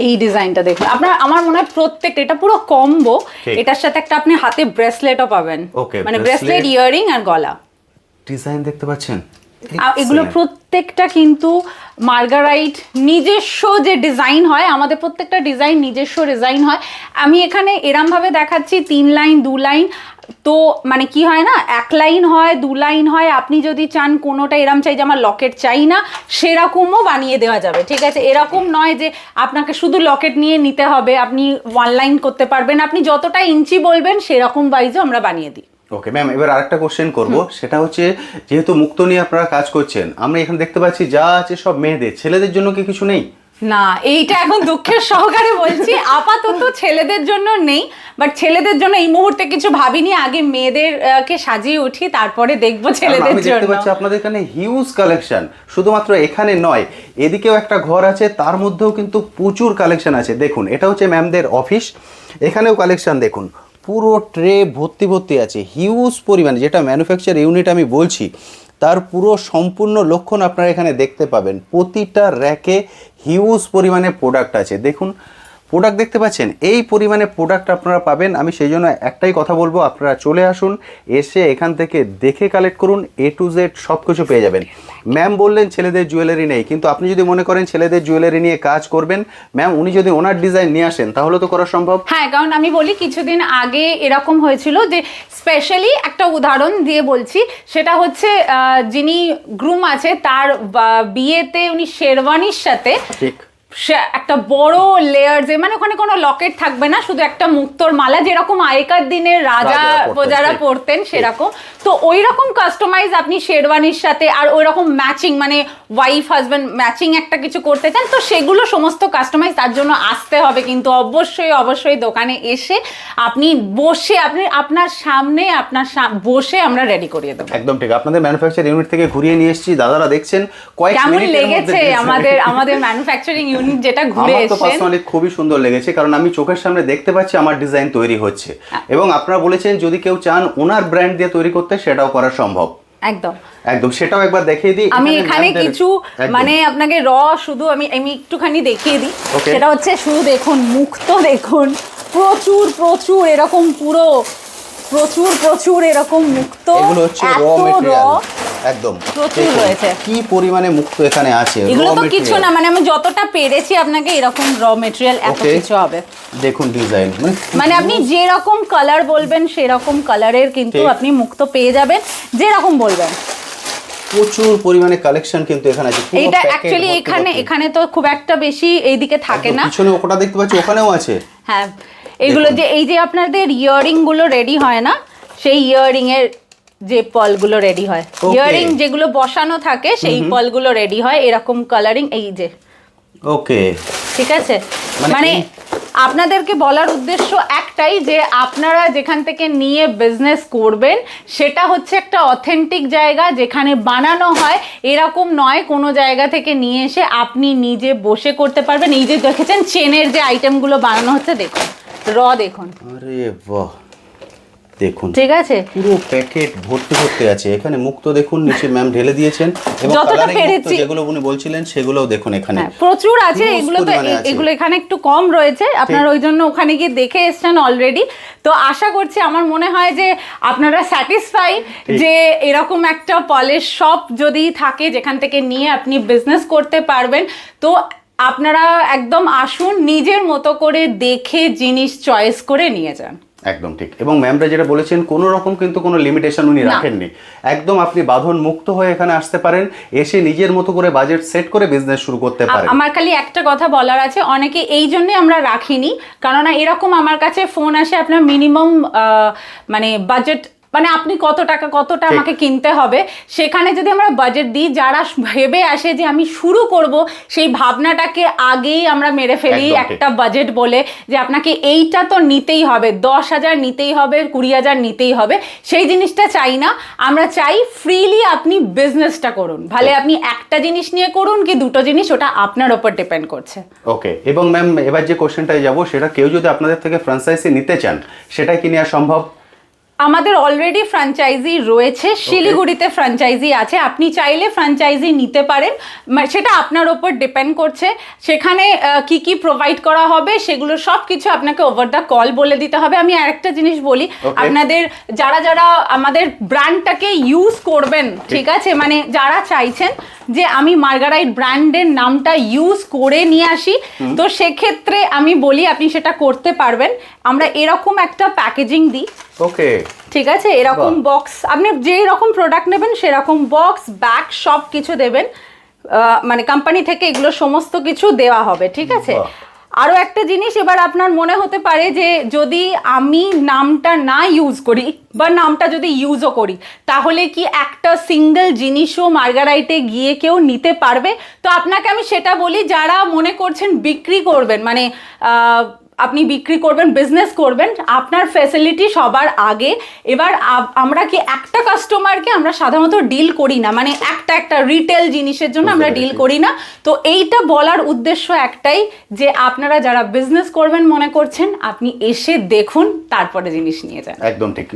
এই ডিজাইনটা দেখুন, আপনার আমার মনে হয় প্রত্যেকটা এটা পুরো কম্বো। এটার সাথে একটা আপনি হাতে ব্রেসলেটও পাবেন, মানে ব্রেসলেট, ইয়াররিং আর গলা। ডিজাইন দেখতে পাচ্ছেন, এগুলো প্রত্যেকটা কিন্তু মার্গারাইট নিজস্ব যে ডিজাইন হয়, আমাদের প্রত্যেকটা ডিজাইন নিজস্ব ডিজাইন হয়। আমি এখানে এরম ভাবে দেখাচ্ছি 3 লাইন 2 লাইন, তো মানে কি হয় না, 1 লাইন হয় 2 লাইন হয়। আপনি যদি চান কোনোটা এরম চাই যে আমার লকেট চাই না, সেরকমও বানিয়ে দেওয়া যাবে। ঠিক আছে, এরকম নয় যে আপনাকে শুধু লকেট নিয়ে নিতে হবে, আপনি 1 লাইন করতে পারবেন। আপনি যতটা ইঞ্চি বলবেন সেরকম ওয়াইজও আমরা বানিয়ে দিই। ওকে ম্যাম, এবার আরেকটা কোশ্চেন করব, সেটা হচ্ছে যেহেতু মুক্তো নিয়ে আপনারা কাজ করছেন, আমরা এখানে দেখতে পাচ্ছি যা আছে সব মেয়েদের, ছেলেদের জন্য কি কিছু নেই? না, এইটা এখন দুঃখের সহকারে বলছি, আপাতত ছেলেদের জন্য নেই। বাট ছেলেদের জন্য এই মুহূর্তে কিছু ভাবিনি, আগে মেয়েদেরকে সাজিয়ে উঠি তারপরে দেখবো ছেলেদের জন্য। আমি দেখতে পাচ্ছি আপনাদের এখানে হিউজ কালেকশন, শুধুমাত্র এখানে নয়, এদিকেও একটা ঘর আছে, তার মধ্যেও কিন্তু প্রচুর কালেকশন আছে। দেখুন এটা হচ্ছে ম্যামদের অফিস, এখানেও কালেকশন দেখুন, পুরো ট্রে ভর্তি আছে, হিউজ পরিমাণে। যেটা ম্যানুফ্যাকচার ইউনিট আমি বলছি, তার পুরো সম্পূর্ণ লক্ষণ আপনারা এখানে দেখতে পাবেন। প্রতিটা র্যাকে হিউজ পরিমাণে প্রোডাক্ট আছে। দেখুন প্রোডাক্ট দেখতে পাচ্ছেন, এই পরিমাণে প্রোডাক্ট আপনারা পাবেন। আমি সেই জন্য একটাই কথা বলবো, আপনারা চলে আসুন, এসে এখান থেকে দেখে কালেক্ট করুন, A to Z সব কিছু পেয়ে যাবেন। ম্যাম বললেন ছেলেদের জুয়েলারি নেই, কিন্তু আপনি যদি মনে করেন ছেলেদের জুয়েলারি নিয়ে কাজ করবেন, ম্যাম উনি যদি ওনার ডিজাইন নিয়ে আসেন তাহলে তো করা সম্ভব। হ্যাঁ, কারণ আমি বলি কিছুদিন আগে এরকম হয়েছিল যে স্পেশালি একটা উদাহরণ দিয়ে বলছি, সেটা হচ্ছে যিনি গ্রুম আছে তার বিয়েতে উনি শেরওয়ানির সাথে ঠিক একটা বড় লেয়ার, যে মানে ওখানে কোনো লকেট থাকবে না, শুধু একটা মুক্তোর মালা, যেরকম আগেকার দিনের রাজা প্রজারা পরতেন সেরকম। তো ওই রকম কাস্টমাইজ আপনি শেরওয়ানির সাথে আর ওই রকম ম্যাচিং, মানে ওয়াইফ হাজব্যান্ড ম্যাচিং একটা কিছু করতে চান, তো সেগুলো সমস্ত কাস্টমাইজ, তার জন্য আসতে হবে কিন্তু অবশ্যই দোকানে এসে আপনি বসে আপনার সামনে বসে আমরা রেডি করিয়ে দেবো। একদম ঠিক। আপনাদের ম্যানুফ্যাকচার ইউনিট থেকে ঘুরিয়ে নিয়ে এসেছি, দাদারা দেখছেন কেমন লেগেছে আমাদের ম্যানুফ্যাকচারিং ইউনিট যেটা ঘুরে আমার তো এসেছেন। পার্সোনালি খুবই সুন্দর লেগেছে, কারণ আমি চোখের সামনে দেখতে পাচ্ছি আমার ডিজাইন তৈরি হচ্ছে, এবং আপনারা বলেছেন যদি কেউ চান ওনার ব্র্যান্ড দিয়ে তৈরি করতে সেটাও করা সম্ভব। একদম সেটাও একবার দেখিয়ে দিই। আমি এখানে কিছু মানে আপনাকে শুধু আমি একটুখানি দেখিয়ে দিই। সেটা হচ্ছে শুধু দেখুন, মুক্তো দেখুন, প্রচুর এরকম পুরো প্রচুর এরকম মুক্তো, এগুলো হচ্ছে র মেটেরিয়াল, একদম প্রচুর রয়েছে। কি পরিমাণে মুক্তো এখানে আছে, এগুলো তো কিছু না, মানে আমি যতটা পেরেছি আপনাকে এরকম র মেটেরিয়াল এত কিছু হবে। দেখুন ডিজাইন, মানে আপনি যেরকম কালার বলবেন সেরকম কালারের কিন্তু আপনি মুক্তো পেয়ে যাবেন, যেরকম বলবেন। প্রচুর পরিমাণে কালেকশন কিন্তু এখানে আছে। এটা অ্যাকচুয়ালি এখানে তো খুব একটা বেশি এইদিকে থাকে না। পিছনে ওটা দেখতে পাচ্ছি, ওখানেও আছে। হ্যাঁ, এগুলো যে এই যে আপনাদের ইয়াররিং গুলো রেডি হয় না, সেই ইয়াররিং এর যে পলগুলো রেডি হয়, ইয়াররিং যেগুলো বসানো থাকে সেই পলগুলো রেডি হয় এরকম কালারিং। এই যে ওকে, ঠিক আছে, মানে আপনাদেরকে বলার উদ্দেশ্য একটাই, যে আপনারা যেখান থেকে নিয়ে বিজনেস করবেন সেটা হচ্ছে একটা অথেন্টিক জায়গা যেখানে বানানো হয়, এরকম নয় কোনো জায়গা থেকে নিয়ে এসে আপনি নিজে বসে করতে পারবেন। এই যে দেখেছেন চেনের যে আইটেমগুলো বানানো হচ্ছে, দেখুন দেখুন, আরে বাহ, দেখুন ঠিক আছে, পুরো প্যাকেট ভর্তি আছে। এখানে মুক্তো দেখুন, নিচে ম্যাম ঢেলে দিয়েছেন, এবং যতটা পেরেছি যেগুলো উনি বলছিলেন সেগুলোও দেখুন এখানে প্রচুর আছে। এগুলো এখানে একটু কম রয়েছে, আপনারা ওই জন্য ওখানে গিয়ে দেখে এসছেন অলরেডি। তো আশা করছি, আমার মনে হয় যে আপনারা স্যাটিসফাই যে এরকম একটা পলিশ শপ যদি থাকে যেখান থেকে নিয়ে আপনি বিজনেস করতে পারবেন। তো আপনারা একদম আসুন, নিজের মতো করে দেখে জিনিস চয়েস করে নিয়ে যান। একদম ঠিক। এবং ম্যামরা যেটা বলেছেন, কোনো রকম কিন্তু কোনো লিমিটেশন উনি রাখেননি, একদম আপনি বাঁধন মুক্ত হয়ে এখানে আসতে পারেন, এসে নিজের মতো করে বাজেট সেট করে বিজনেস শুরু করতে পারেন। আমার খালি একটা কথা বলার আছে, অনেকে এই জন্য আমরা রাখিনি, কেননা এরকম আমার কাছে ফোন আসে আপনার মিনিমাম মানে বাজেট, মানে আপনি কতটা আমাকে কিনতে হবে, সেখানে যদি আমরা বাজেট দিই, যারা ভেবে আসে যে আমি শুরু করব, সেই ভাবনাটাকে আগেই আমরা মেরে ফেলি একটা বাজেট বলে, যে আপনাকে এইটা তো নিতেই হবে, 10,000 নিতেই হবে, 20,000 নিতেই হবে, সেই জিনিসটা চাই না। আমরা চাই ফ্রিলি আপনি বিজনেসটা করুন, ভালে আপনি একটা জিনিস নিয়ে করুন কি দুটো জিনিস, ওটা আপনার ওপর ডিপেন্ড করছে। ওকে। এবং ম্যাম এবার যে কোশ্চেনটায় যাব, সেটা কেউ যদি আপনাদের থেকে ফ্র্যাঞ্চাইজি নিতে চান, সেটা কি নেওয়া সম্ভব? আমাদের অলরেডি ফ্র্যাঞ্চাইজি রয়েছে, শিলিগুড়িতে ফ্র্যাঞ্চাইজি আছে, আপনি চাইলে ফ্র্যাঞ্চাইজি নিতে পারেন, সেটা আপনার ওপর ডিপেন্ড করছে। সেখানে কি কি প্রোভাইড করা হবে সেগুলো সব কিছু আপনাকে ওভার দ্য কল বলে দিতে হবে। আমি আরেকটা জিনিস বলি, আপনাদের যারা আমাদের ব্র্যান্ডটাকে ইউজ করবেন, ঠিক আছে, মানে যারা চাইছেন যে আমি মার্গারাইট ব্র্যান্ডের নামটা ইউজ করে নিয়ে আসি, তো সেক্ষেত্রে আমি বলি আপনি সেটা করতে পারবেন। আমরা এরকম একটা প্যাকেজিং দিই, ওকে, ঠিক আছে, এরকম বক্স, আপনি যেই রকম প্রোডাক্ট নেবেন সেরকম বক্স, ব্যাগ সব কিছু দেবেন, মানে কোম্পানি থেকে এগুলো সমস্ত কিছু দেওয়া হবে, ঠিক আছে। আরও একটা জিনিস, এবার আপনার মনে হতে পারে যে যদি আমি নামটা না ইউজ করি বা নামটা যদি ইউজও করি, তাহলে কি একটা সিঙ্গেল জিনিসও মার্গারাইটে গিয়ে কেউ নিতে পারবে? তো আপনাকে আমি সেটা বলি, যারা মনে করছেন বিক্রি করবেন, মানে আপনি বিক্রি করবেন, বিজনেস করবেন, আপনার ফ্যাসিলিটি সবার আগে। এবার আমরা কি একটা কাস্টমারকে আমরা সাধারণত ডিল করি না, মানে একটা রিটেল জিনিসের জন্য আমরা ডিল করি না। তো এইটা বলার উদ্দেশ্য একটাই যে আপনারা যারা বিজনেস করবেন মনে করছেন, আপনি এসে দেখুন, তারপরে জিনিস নিয়ে যান। একদম ঠিক।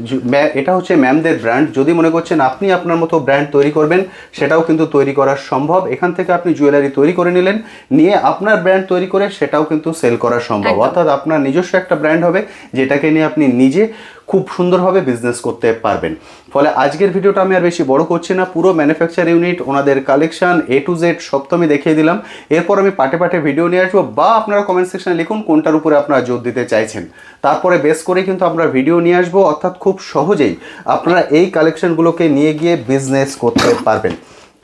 এটা হচ্ছে ম্যামদের ব্র্যান্ড। যদি মনে করছেন আপনি আপনার মতো ব্র্যান্ড তৈরি করবেন, সেটাও কিন্তু তৈরি করা সম্ভব। এখান থেকে আপনি জুয়েলারি তৈরি করে নিলেন, নিয়ে আপনার ব্র্যান্ড তৈরি করে সেটাও কিন্তু সেল করা সম্ভব। অর্থাৎ আপনার নিজস্ব একটা ব্র্যান্ড হবে, যেটাকে নিয়ে আপনি নিজে খুব সুন্দরভাবে বিজনেস করতে পারবেন। ফলে আজকের ভিডিওটা আমি আর বেশি বড় করছি না। পুরো ম্যানুফ্যাকচার ইউনিট, ওনাদের কালেকশন A to Z সব তো আমি দেখিয়ে দিলাম। এরপর আমি পার্টে পার্টে ভিডিও নিয়ে আসবো, বা আপনারা কমেন্ট সেকশনে লিখুন কোনটার উপরে আপনারা জোর দিতে চাইছেন। তারপরে বেস করে কিন্তু আমরা ভিডিও নিয়ে আসবো, অর্থাৎ খুব সহজেই আপনারা এই কালেকশনগুলোকে নিয়ে গিয়ে বিজনেস করতে পারবেন।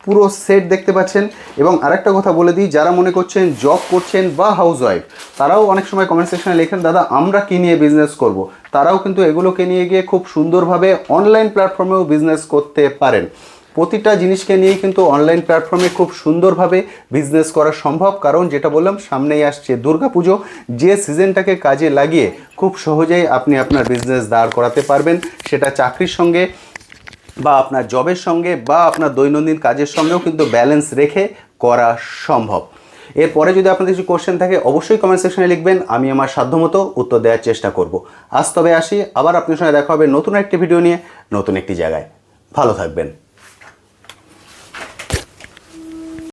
পুরো সেট দেখতে পাচ্ছেন। এবং আরেকটা কথা বলে দিই, যারা মনে করছেন জব করছেন বা হাউস ওয়াইফ, তারাও অনেক সময় কমেন্ট সেকশনে লেখেন দাদা আমরা কি নিয়ে বিজনেস করব। তারাও কিন্তু এগুলোকে নিয়ে গিয়ে খুব সুন্দরভাবে অনলাইন প্ল্যাটফর্মেও বিজনেস করতে পারেন। প্রতিটা জিনিসকে নিয়ে কিন্তু অনলাইন প্ল্যাটফর্মে খুব সুন্দরভাবে বিজনেস করা সম্ভব। কারণ যেটা বললাম, সামনেই আসছে দুর্গাপুজো, যে সিজনটাকে কাজে লাগিয়ে খুব সহজেই আপনি আপনার বিজনেস দাঁড় করাতে পারবেন। সেটা চাকরির সঙ্গে বা আপনার জবের সঙ্গে বা আপনার দৈনন্দিন কাজের সঙ্গেও কিন্তু ব্যালেন্স রেখে করা সম্ভব। এরপরে যদি আপনাদের কিছু কোশ্চেন থাকে অবশ্যই কমেন্ট সেকশনে লিখবেন, আমি আমার সাধ্যমতো উত্তর দেওয়ার চেষ্টা করব। আজ তবে আসি, আবার আপনার সঙ্গে দেখা হবে নতুন একটি ভিডিও নিয়ে, নতুন একটি জায়গায়। ভালো থাকবেন।